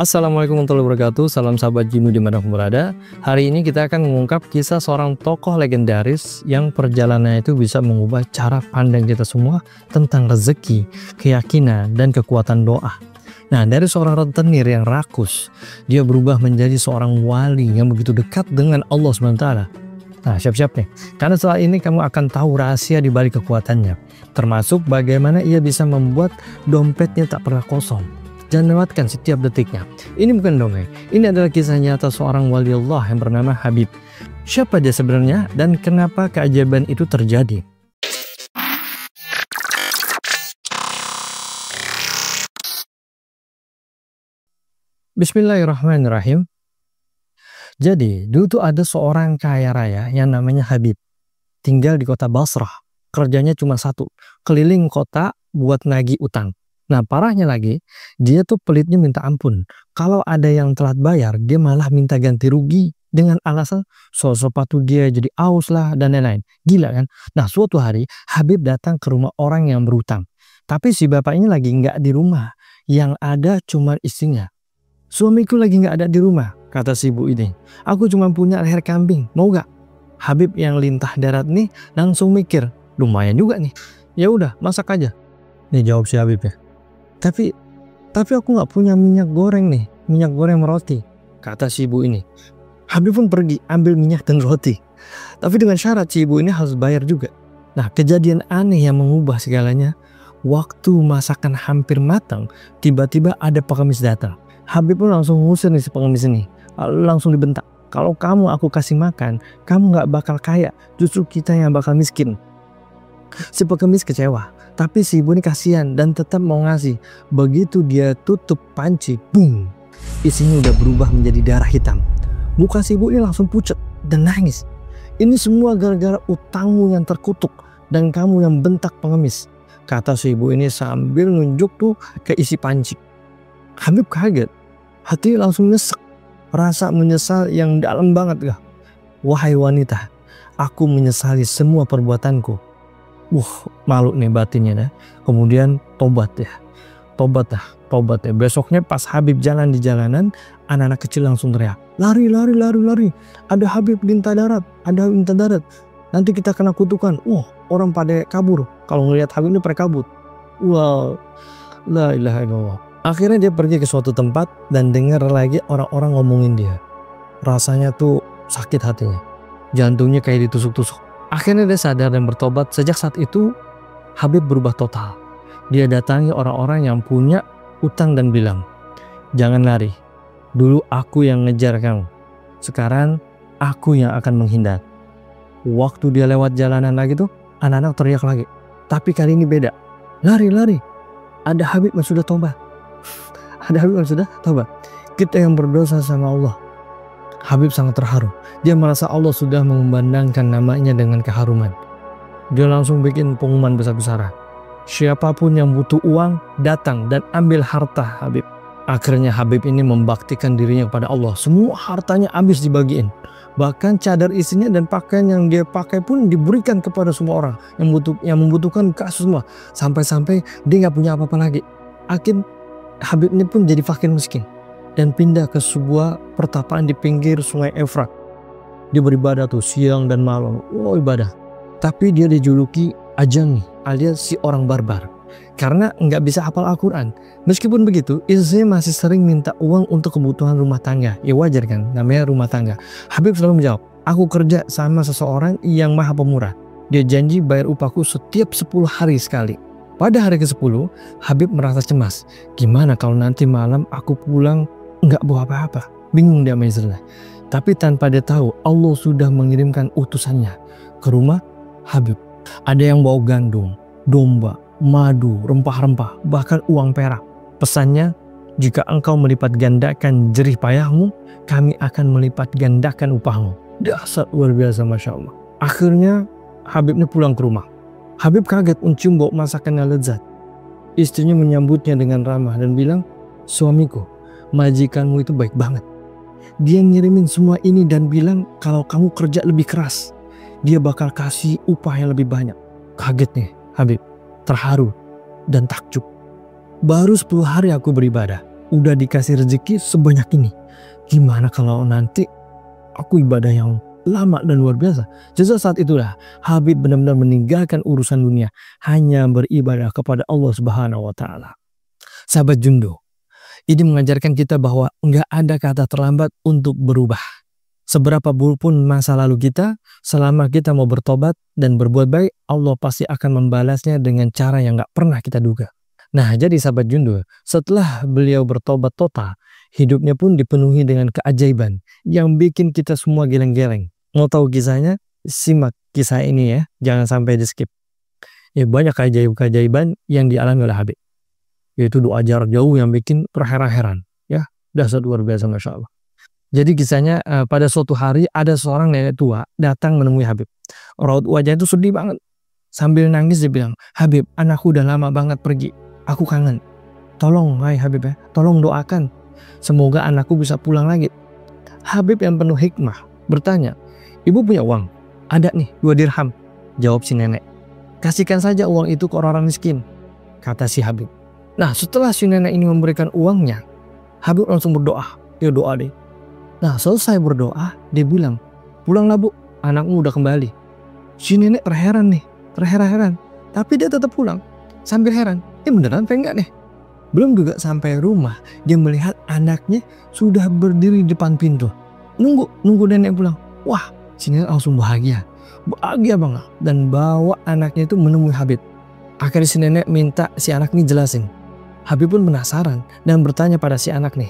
Assalamualaikum warahmatullahi wabarakatuh. Salam sahabat Jinu dimanapun berada. Hari ini kita akan mengungkap kisah seorang tokoh legendaris yang perjalanannya itu bisa mengubah cara pandang kita semua tentang rezeki, keyakinan, dan kekuatan doa. Nah, dari seorang rentenir yang rakus, dia berubah menjadi seorang wali yang begitu dekat dengan Allah SWT. Nah, siap-siap nih, karena setelah ini kamu akan tahu rahasia di balik kekuatannya, termasuk bagaimana ia bisa membuat dompetnya tak pernah kosong. Jangan lewatkan setiap detiknya. Ini bukan dongeng, ini adalah kisah nyata seorang wali Allah yang bernama Habib. Siapa dia sebenarnya dan kenapa keajaiban itu terjadi? Bismillahirrahmanirrahim. Jadi, dulu tuh ada seorang kaya raya yang namanya Habib. Tinggal di kota Basrah. Kerjanya cuma satu, keliling kota buat nagih utang. Nah, parahnya lagi, dia tuh pelitnya minta ampun. Kalau ada yang telat bayar, dia malah minta ganti rugi dengan alasan sepatu dia jadi aus lah dan lain-lain. Gila kan? Nah, suatu hari Habib datang ke rumah orang yang berutang. Tapi si bapak ini lagi nggak di rumah. Yang ada cuma istrinya. Suamiku lagi nggak ada di rumah, kata si ibu ini. Aku cuma punya leher kambing, mau gak? Habib yang lintah darat nih langsung mikir, lumayan juga nih. Ya udah, masak aja. Nih jawab si Habib ya. Tapi aku nggak punya minyak goreng nih, minyak goreng roti, kata si ibu ini. Habib pun pergi ambil minyak dan roti. Tapi dengan syarat si ibu ini harus bayar juga. Nah, kejadian aneh yang mengubah segalanya, waktu masakan hampir matang, tiba-tiba ada pengemis datang. Habib pun langsung ngusir nih si pengemis ini, langsung dibentak. Kalau kamu aku kasih makan, kamu nggak bakal kaya, justru kita yang bakal miskin. Si pengemis kecewa, tapi si ibu ini kasihan dan tetap mau ngasih. Begitu dia tutup panci, boom, isinya udah berubah menjadi darah hitam. Muka si ibu ini langsung pucat dan nangis. Ini semua gara-gara utangmu yang terkutuk dan kamu yang bentak pengemis, kata si ibu ini sambil nunjuk tuh ke isi panci. Habib kaget, hatinya langsung nyesek, rasa menyesal yang dalam banget. Wahai wanita, aku menyesali semua perbuatanku. Malu nih batinnya dah. Kemudian tobat ya. Besoknya pas Habib jalan di jalanan, anak-anak kecil langsung teriak, lari. Ada Habib lintah darat, nanti kita kena kutukan. Orang pada kabur. Kalau ngelihat Habib ini pada kabur. La ilaha illallah. Akhirnya dia pergi ke suatu tempat dan dengar lagi orang-orang ngomongin dia. Rasanya tuh sakit hatinya. Jantungnya kayak ditusuk-tusuk. Akhirnya dia sadar dan bertobat. Sejak saat itu Habib berubah total. Dia datangi orang-orang yang punya utang dan bilang, jangan lari. Dulu aku yang ngejar kamu. Sekarang aku yang akan menghindar. Waktu dia lewat jalanan lagi tuh, anak-anak teriak lagi. Tapi kali ini beda. Lari. Ada Habib yang sudah tobat. Kita yang berdosa sama Allah. Habib sangat terharu. Dia merasa Allah sudah memandangkan namanya dengan keharuman. Dia langsung bikin pengumuman besar-besaran. Siapapun yang butuh uang, datang dan ambil harta Habib. Akhirnya Habib ini membaktikan dirinya kepada Allah. Semua hartanya habis dibagiin. Bahkan cadar isinya dan pakaian yang dia pakai pun diberikan kepada semua orang yang membutuhkan kasus semua. Sampai-sampai dia nggak punya apa-apa lagi. Akhirnya Habib ini pun jadi fakir miskin dan pindah ke sebuah pertapaan di pinggir sungai Efrat. Dia beribadah tuh siang dan malam, ibadah. Tapi dia dijuluki Ajami alias si orang barbar karena nggak bisa hafal Al-Quran. Meskipun begitu, istrinya masih sering minta uang untuk kebutuhan rumah tangga. Ya wajar kan, namanya rumah tangga. Habib selalu menjawab, aku kerja sama seseorang yang maha pemurah. Dia janji bayar upahku setiap 10 hari sekali. Pada hari ke-10, Habib merasa cemas. Gimana kalau nanti malam aku pulang nggak bawa apa-apa? Bingung dia sama istrinya. Tapi tanpa dia tahu, Allah sudah mengirimkan utusannya ke rumah Habib. Ada yang bawa gandum, domba, madu, rempah-rempah, bahkan uang perak. Pesannya, jika engkau melipat gandakan jerih payahmu, kami akan melipat gandakan upahmu. Dasar luar biasa, Masya Allah. Akhirnya Habib ini pulang ke rumah. Habib kaget mencium bau masakan yang lezat. Istrinya menyambutnya dengan ramah dan bilang, suamiku, majikanmu itu baik banget. Dia ngirimin semua ini dan bilang kalau kamu kerja lebih keras, dia bakal kasih upah yang lebih banyak. Kaget nih Habib, terharu dan takjub. Baru 10 hari aku beribadah, udah dikasih rezeki sebanyak ini. Gimana kalau nanti aku ibadah yang lama dan luar biasa. Jadi saat itulah Habib benar-benar meninggalkan urusan dunia, hanya beribadah kepada Allah Subhanahu wa taala. Sahabat Jundo, ini mengajarkan kita bahwa nggak ada kata terlambat untuk berubah. Seberapa buruk pun masa lalu kita, selama kita mau bertobat dan berbuat baik, Allah pasti akan membalasnya dengan cara yang nggak pernah kita duga. Nah, jadi sahabat Jundo, setelah beliau bertobat total, hidupnya pun dipenuhi dengan keajaiban yang bikin kita semua geleng-geleng. Mau tahu kisahnya? Simak kisah ini ya, jangan sampai di skip. Ya, banyak keajaiban yang dialami oleh Habib. Yaitu doa jarak jauh yang bikin terheran-heran. Ya, dasar luar biasa, Masya Allah. Jadi kisahnya pada suatu hari ada seorang nenek tua datang menemui Habib. Raut wajah itu sedih banget. Sambil nangis dia bilang, "Habib, anakku udah lama banget pergi. Aku kangen. Tolong, hai Habib ya, tolong doakan. Semoga anakku bisa pulang lagi." Habib yang penuh hikmah bertanya, "Ibu punya uang?" "Ada nih, 2 dirham." Jawab si nenek. "Kasihkan saja uang itu ke orang miskin," kata si Habib. Nah, setelah si nenek ini memberikan uangnya, Habib langsung berdoa. Dia doa deh. Nah, selesai berdoa, dia bilang, "Pulanglah bu, anakmu udah kembali." Si nenek terheran-heran. Tapi dia tetap pulang, sambil heran, beneran apa enggak nih? Belum juga sampai rumah, dia melihat anaknya sudah berdiri di depan pintu. Nunggu nenek pulang. Wah, si nenek langsung bahagia banget. Dan bawa anaknya itu menemui Habib. Akhirnya si nenek minta si anak ini jelasin. Habib pun penasaran dan bertanya pada si anak nih,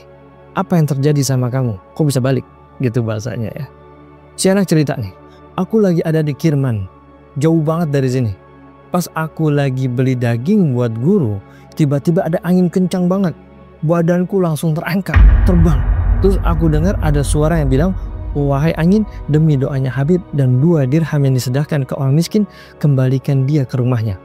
"Apa yang terjadi sama kamu? Kok bisa balik?" Gitu bahasanya ya. Si anak cerita nih, "Aku lagi ada di Kirman, jauh banget dari sini. Pas aku lagi beli daging buat guru, tiba-tiba ada angin kencang banget. Badanku langsung terangkat, terbang. Terus aku dengar ada suara yang bilang, 'Wahai angin, demi doanya Habib dan 2 dirham yang disedekahkan ke orang miskin, kembalikan dia ke rumahnya.'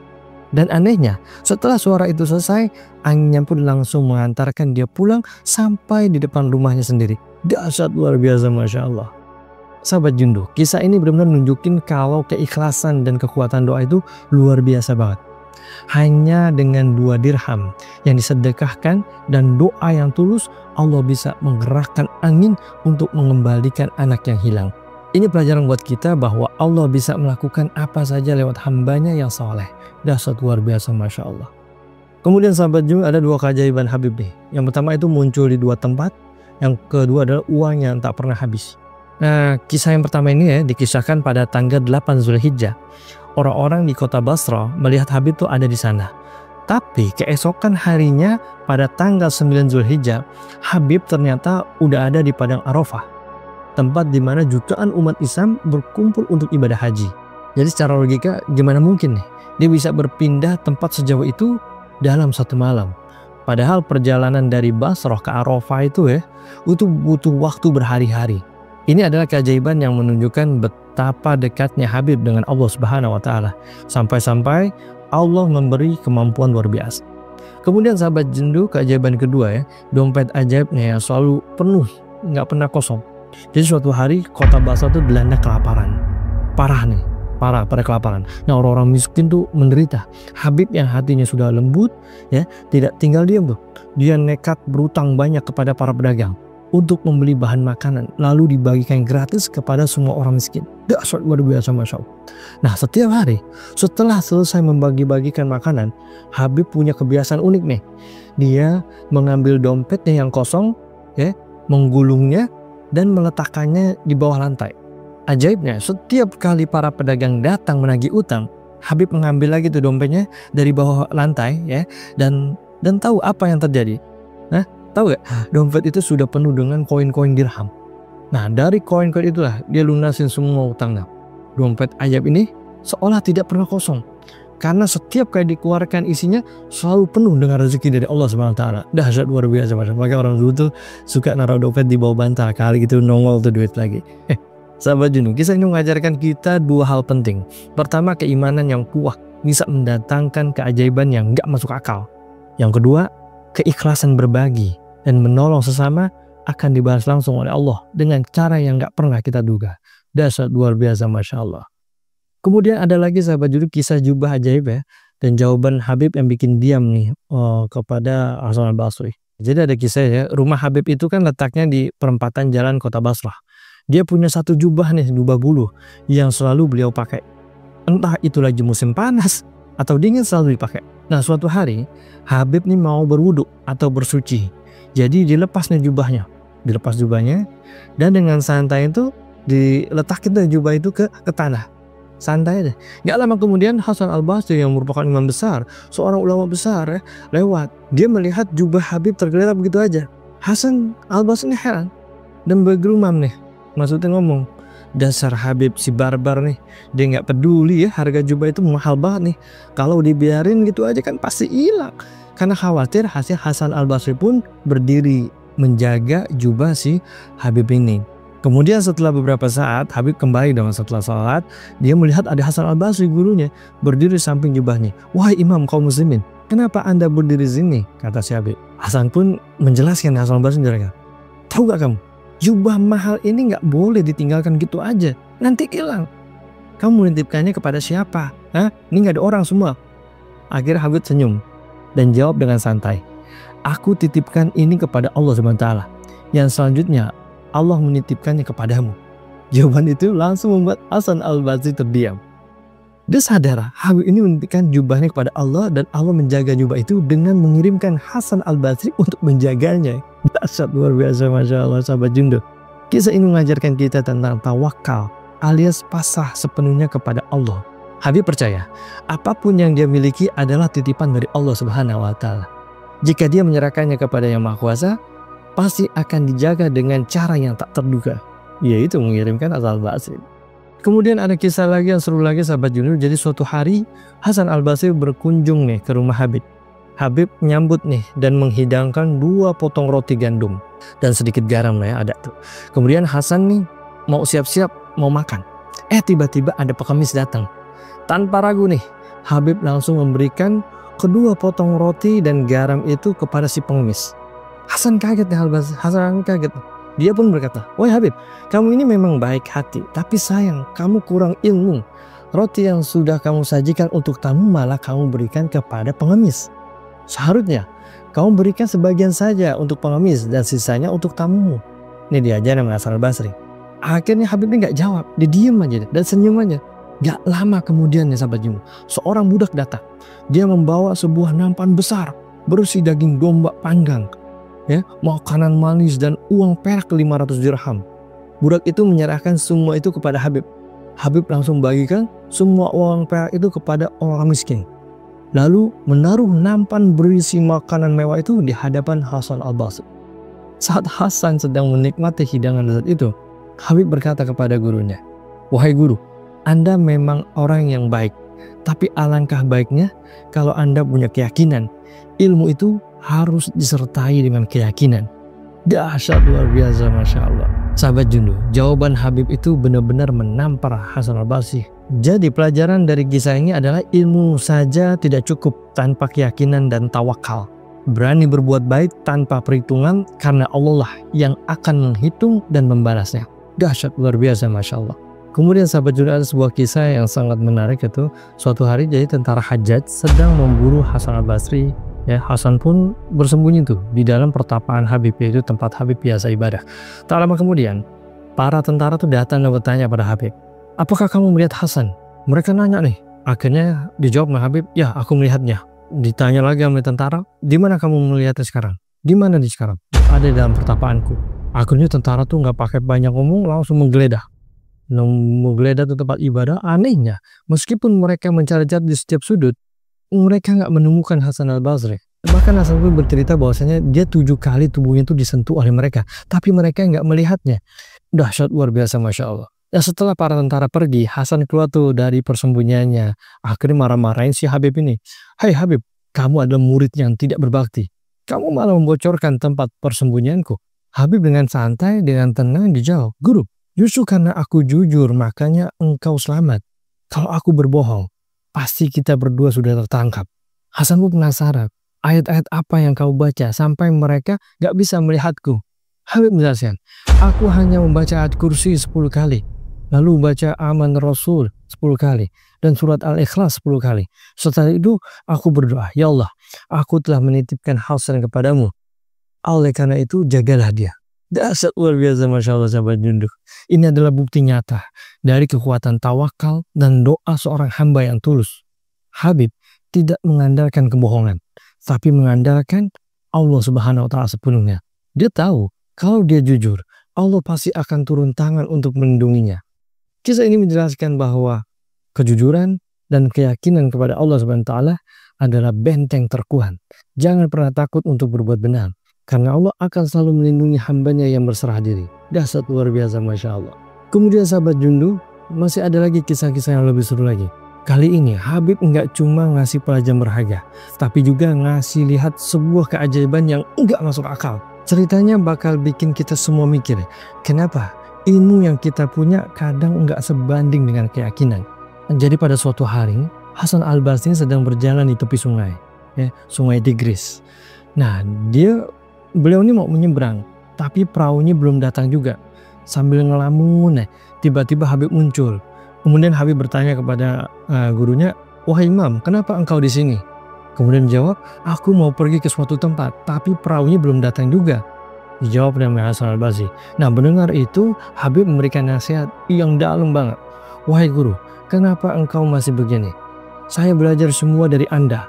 Dan anehnya, setelah suara itu selesai, anginnya pun langsung mengantarkan dia pulang sampai di depan rumahnya sendiri. Dahsyat luar biasa, Masya Allah. Sahabat Jundo, kisah ini benar-benar nunjukin kalau keikhlasan dan kekuatan doa itu luar biasa banget. Hanya dengan 2 dirham yang disedekahkan dan doa yang tulus, Allah bisa menggerakkan angin untuk mengembalikan anak yang hilang. Ini pelajaran buat kita bahwa Allah bisa melakukan apa saja lewat hambanya yang soleh. Dahsyat luar biasa, Masya Allah. Kemudian sahabat juga ada 2 keajaiban Habib nih. Yang pertama itu muncul di 2 tempat. Yang kedua adalah uang yang tak pernah habis. Nah, kisah yang pertama ini ya dikisahkan pada tanggal 8 Zulhijjah. Orang-orang di kota Basra melihat Habib tuh ada di sana. Tapi keesokan harinya pada tanggal 9 Zulhijjah, Habib ternyata udah ada di Padang Arafah, tempat di mana jutaan umat Islam berkumpul untuk ibadah haji. Jadi secara logika gimana mungkin nih dia bisa berpindah tempat sejauh itu dalam 1 malam. Padahal perjalanan dari Basrah ke Arafah itu butuh waktu berhari-hari. Ini adalah keajaiban yang menunjukkan betapa dekatnya Habib dengan Allah Subhanahu wa taala. Sampai-sampai Allah memberi kemampuan luar biasa. Kemudian sahabat Jendu, keajaiban kedua dompet ajaibnya yang selalu penuh, nggak pernah kosong. Jadi suatu hari kota Basra itu dilanda kelaparan. Parah pada kelaparan. Nah, orang-orang miskin tuh menderita. Habib yang hatinya sudah lembut tidak tinggal diam tuh. Dia nekat berutang banyak kepada para pedagang untuk membeli bahan makanan lalu dibagikan gratis kepada semua orang miskin. Dahsyat luar biasa, Masya Allah. Nah, setiap hari setelah selesai membagi-bagikan makanan, Habib punya kebiasaan unik nih. Dia mengambil dompetnya yang kosong menggulungnya dan meletakkannya di bawah lantai. Ajaibnya, setiap kali para pedagang datang menagih utang, Habib mengambil lagi tuh dompetnya dari bawah lantai dan tahu apa yang terjadi? Nah, tahu gak? Dompet itu sudah penuh dengan koin-koin dirham. Nah, dari koin-koin itulah dia lunasin semua utangnya. Dompet ajaib ini seolah tidak pernah kosong, karena setiap kali dikeluarkan isinya selalu penuh dengan rezeki dari Allah Subhanahu wa taala. Dahsyat luar biasa. Makanya orang dulu tuh suka naruh dompet di bawah bantal, kali gitu nongol tuh duit lagi. Sahabat Juno, kisah ini mengajarkan kita 2 hal penting. Pertama, keimanan yang kuat bisa mendatangkan keajaiban yang gak masuk akal. Yang kedua, keikhlasan berbagi dan menolong sesama akan dibalas langsung oleh Allah dengan cara yang gak pernah kita duga. Dahsyat luar biasa, Masya Allah. Kemudian ada lagi sahabat Juno, kisah jubah ajaib dan jawaban Habib yang bikin diam nih kepada Hasan al-Basri. Jadi ada kisah ya, rumah Habib itu kan letaknya di perempatan jalan kota Basrah. Dia punya satu jubah nih, jubah bulu yang selalu beliau pakai. Entah itu lagi musim panas atau dingin selalu dipakai. Nah suatu hari Habib nih mau berwudu atau bersuci. Jadi dilepas nih jubahnya. Dilepas jubahnya dan dengan santai itu diletakin deh jubah itu ke tanah. Santai deh. Gak lama kemudian Hasan Al-Basri yang merupakan imam besar, seorang ulama besar ya, lewat. Dia melihat jubah Habib tergeletak begitu aja. Hasan Al-Basri ini heran dan bergerumam nih. Maksudnya ngomong, dasar Habib si barbar nih, dia nggak peduli ya harga jubah itu mahal banget nih. Kalau dibiarin gitu aja kan pasti hilang. Karena khawatir hasil Hasan Al-Basri pun berdiri menjaga jubah si Habib ini. Kemudian setelah beberapa saat Habib kembali dengan setelah sholat, dia melihat ada Hasan Al-Basri gurunya berdiri samping jubahnya. Wahai imam kaum muslimin, kenapa anda berdiri sini? Kata si Habib. Hasan pun menjelaskan, Hasan Al-Basri menjelaskan, tahu gak kamu? Jubah mahal ini nggak boleh ditinggalkan gitu aja, nanti hilang. Kamu menitipkannya kepada siapa? Hah? Ini nggak ada orang semua. Akhirnya Habib senyum dan jawab dengan santai, aku titipkan ini kepada Allah SWT. Yang selanjutnya Allah menitipkannya kepadamu. Jawaban itu langsung membuat Hasan Al-Basri terdiam. Dia sadar Habib ini menitipkan jubahnya kepada Allah dan Allah menjaga jubah itu dengan mengirimkan Hasan Al-Basri untuk menjaganya. Dahsyat, luar biasa, Masya Allah sahabat Jundo. Kisah ini mengajarkan kita tentang tawakal alias pasrah sepenuhnya kepada Allah. Habib percaya apapun yang dia miliki adalah titipan dari Allah Subhanahu wa Ta'ala. Jika dia menyerahkannya kepada Yang Maha Kuasa, pasti akan dijaga dengan cara yang tak terduga, yaitu mengirimkan Hasan Al-Basri. Kemudian ada kisah lagi yang seru lagi sahabat Jundo. Jadi suatu hari Hasan Al-Basri berkunjung nih ke rumah Habib. Habib nyambut nih dan menghidangkan 2 potong roti gandum dan sedikit garam lah ya ada tuh. Kemudian Hasan nih mau siap-siap mau makan. Tiba-tiba ada pengemis datang. Tanpa ragu nih Habib langsung memberikan kedua potong roti dan garam itu kepada si pengemis. Hasan kaget nih Al-Basri. Hasan kaget. Dia pun berkata, wahai Habib, kamu ini memang baik hati, tapi sayang kamu kurang ilmu. Roti yang sudah kamu sajikan untuk tamu malah kamu berikan kepada pengemis. Seharusnya kamu berikan sebagian saja untuk pengemis dan sisanya untuk tamumu. Ini diajarin sama Hasan Al-Basri. Akhirnya Habib ini gak jawab, dia diem aja dan senyum aja. Gak lama kemudian ya sahabat Jundo, seorang budak datang. Dia membawa sebuah nampan besar berisi daging domba panggang, ya, makanan manis dan uang perak 500 dirham. Budak itu menyerahkan semua itu kepada Habib. Habib langsung bagikan semua uang perak itu kepada orang miskin. Lalu menaruh nampan berisi makanan mewah itu di hadapan Hasan Al-Basri. Saat Hasan sedang menikmati hidangan saat itu, Habib berkata kepada gurunya, wahai guru, Anda memang orang yang baik, tapi alangkah baiknya kalau Anda punya keyakinan. Ilmu itu harus disertai dengan keyakinan. Dahsyat, luar biasa, Masya Allah. Sahabat Jundo, jawaban Habib itu benar-benar menampar Hasan Al-Basri. Jadi pelajaran dari kisah ini adalah ilmu saja tidak cukup tanpa keyakinan dan tawakal. Berani berbuat baik tanpa perhitungan karena Allah lah yang akan menghitung dan membalasnya. Dahsyat, luar biasa, Masya Allah. Kemudian sahabat Jundo, ada sebuah kisah yang sangat menarik itu. Suatu hari jadi tentara Hajjaj sedang memburu Hasan Al-Basri. Ya, Hasan pun bersembunyi tuh di dalam pertapaan Habib, yaitu tempat Habib biasa ibadah. Tak lama kemudian, para tentara tuh datang dan bertanya pada Habib, apakah kamu melihat Hasan? Mereka nanya nih. Akhirnya dijawab sama Habib, ya aku melihatnya. Ditanya lagi sama tentara, di mana kamu melihatnya sekarang? Di mana di sekarang? Ada di dalam pertapaanku. Akhirnya tentara tuh nggak pakai banyak ngomong, langsung menggeledah. Menggeledah tuh tempat ibadah. Anehnya, meskipun mereka mencari-cari di setiap sudut, mereka nggak menemukan Hasan Al-Basri. Bahkan Hasan pun bercerita bahwasanya dia 7 kali tubuhnya itu disentuh oleh mereka, tapi mereka nggak melihatnya. Dahsyat, luar biasa, Masya Allah. Ya, setelah para tentara pergi, Hasan keluar tuh dari persembunyiannya. Akhirnya marah-marahin si Habib ini. Hai Habib, kamu adalah murid yang tidak berbakti. Kamu malah membocorkan tempat persembunyianku. Habib dengan santai, dengan tenang dijawab, guru, justru karena aku jujur makanya engkau selamat. Kalau aku berbohong, pasti kita berdua sudah tertangkap. Hasan pun penasaran, ayat-ayat apa yang kau baca sampai mereka gak bisa melihatku. Habib menjelaskan, aku hanya membaca ayat kursi 10 kali, lalu baca aman Rasul 10 kali, dan surat Al-Ikhlas 10 kali. Setelah itu aku berdoa, ya Allah, aku telah menitipkan Hasan kepadamu. Oleh karena itu jagalah dia. Dahsyat luar biasa, Masya Allah sahabat junduh. Ini adalah bukti nyata dari kekuatan tawakal dan doa seorang hamba yang tulus. Habib tidak mengandalkan kebohongan, tapi mengandalkan Allah Subhanahu wa Ta'ala sepenuhnya. Dia tahu kalau dia jujur, Allah pasti akan turun tangan untuk melindunginya. Kisah ini menjelaskan bahwa kejujuran dan keyakinan kepada Allah Subhanahu wa Ta'ala adalah benteng terkuat. Jangan pernah takut untuk berbuat benar, karena Allah akan selalu melindungi hambanya yang berserah diri. Dahsyat luar biasa, Masya Allah. Kemudian sahabat jundu, masih ada lagi kisah-kisah yang lebih seru lagi. Kali ini Habib nggak cuma ngasih pelajaran berharga, tapi juga ngasih lihat sebuah keajaiban yang nggak masuk akal. Ceritanya bakal bikin kita semua mikir, kenapa ilmu yang kita punya kadang nggak sebanding dengan keyakinan. Jadi pada suatu hari, Hasan Al-Basri sedang berjalan di tepi sungai, sungai Tigris. Nah, beliau ini mau menyeberang, tapi perahunya belum datang juga. Sambil ngelamun, tiba-tiba Habib muncul. Kemudian Habib bertanya kepada gurunya, "Wahai Imam, kenapa engkau di sini?" Kemudian jawab, "Aku mau pergi ke suatu tempat, tapi perahunya belum datang juga." Dijawab oleh Hasan Al-Basri. Nah, mendengar itu, Habib memberikan nasihat yang dalam banget. "Wahai guru, kenapa engkau masih begini? Saya belajar semua dari Anda.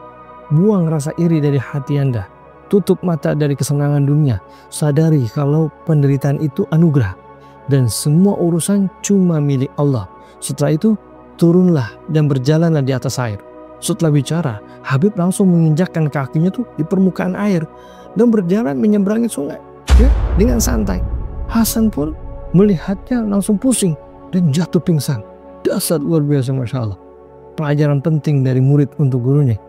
Buang rasa iri dari hati Anda. Tutup mata dari kesenangan dunia. Sadari kalau penderitaan itu anugerah. Dan semua urusan cuma milik Allah. Setelah itu, turunlah dan berjalanlah di atas air." Setelah bicara, Habib langsung menginjakkan kakinya tuh di permukaan air dan berjalan menyeberangi sungai, dengan santai. Hasan pun melihatnya langsung pusing dan jatuh pingsan. Dahsyat luar biasa, Masya Allah. Pelajaran penting dari murid untuk gurunya.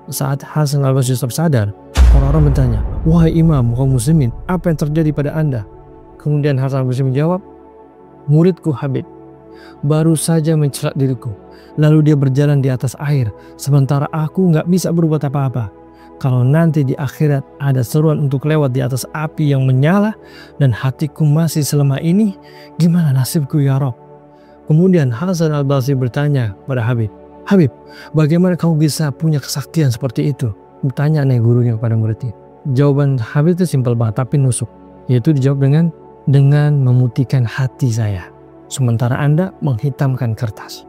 Saat Hasan Al-Basri sadar, orang-orang bertanya, "Wahai Imam kaum muslimin, apa yang terjadi pada Anda?" Kemudian Hasan Al-Basri menjawab, "Muridku Habib baru saja mencelat diriku, lalu dia berjalan di atas air, sementara aku nggak bisa berbuat apa-apa. Kalau nanti di akhirat ada seruan untuk lewat di atas api yang menyala dan hatiku masih selemah ini, gimana nasibku ya Rob?" Kemudian Hasan Al-Basri bertanya pada Habib, "Habib, bagaimana kamu bisa punya kesaktian seperti itu?" Bertanya gurunya kepada muridnya. Jawaban Habib itu simpel banget tapi nusuk, yaitu dijawab dengan memutihkan hati saya, sementara Anda menghitamkan kertas.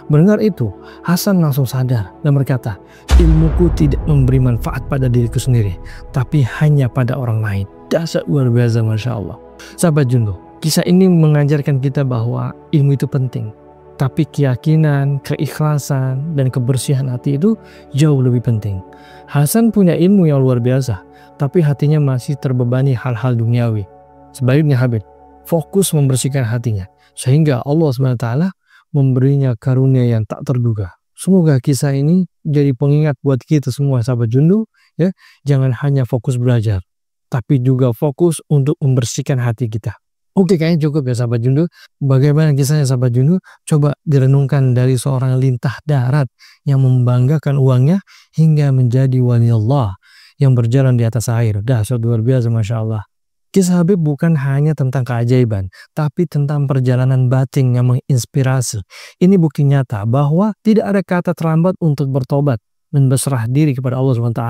Mendengar itu, Hasan langsung sadar dan berkata, "Ilmuku tidak memberi manfaat pada diriku sendiri, tapi hanya pada orang lain." Dahsyat luar biasa, Masya Allah. Sahabat jundu, kisah ini mengajarkan kita bahwa ilmu itu penting, tapi keyakinan, keikhlasan, dan kebersihan hati itu jauh lebih penting. Hasan punya ilmu yang luar biasa, tapi hatinya masih terbebani hal-hal duniawi. Sebaliknya Habib fokus membersihkan hatinya, sehingga Allah SWT memberinya karunia yang tak terduga. Semoga kisah ini jadi pengingat buat kita semua sahabat jundu, ya. Jangan hanya fokus belajar, tapi juga fokus untuk membersihkan hati kita. Oke, kayaknya cukup ya sahabat jundu. Bagaimana kisahnya sahabat jundu? Coba direnungkan dari seorang lintah darat yang membanggakan uangnya hingga menjadi wali Allah yang berjalan di atas air. Dahsyat luar biasa, Masya Allah. Kisah Habib bukan hanya tentang keajaiban, tapi tentang perjalanan batin yang menginspirasi. Ini bukti nyata bahwa tidak ada kata terlambat untuk bertobat dan berserah diri kepada Allah SWT.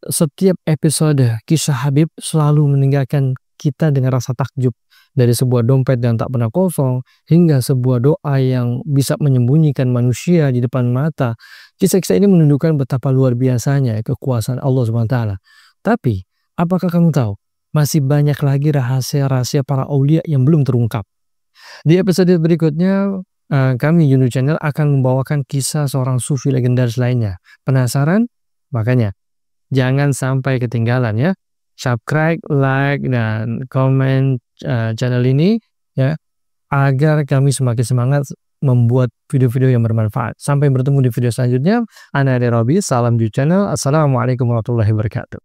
Setiap episode kisah Habib selalu meninggalkan kita dengan rasa takjub. Dari sebuah dompet yang tak pernah kosong, hingga sebuah doa yang bisa menyembunyikan manusia di depan mata. Kisah-kisah ini menunjukkan betapa luar biasanya kekuasaan Allah SWT. Tapi, apakah kamu tahu? Masih banyak lagi rahasia-rahasia para aulia yang belum terungkap. Di episode berikutnya, kami Jundu Channel akan membawakan kisah seorang sufi legendaris lainnya. Penasaran? Makanya, jangan sampai ketinggalan ya. Subscribe, like, dan komen channel ini ya, agar kami semakin semangat membuat video-video yang bermanfaat. Sampai bertemu di video selanjutnya. Ana Ade Robi, salam Jundu Channel. Assalamualaikum warahmatullahi wabarakatuh.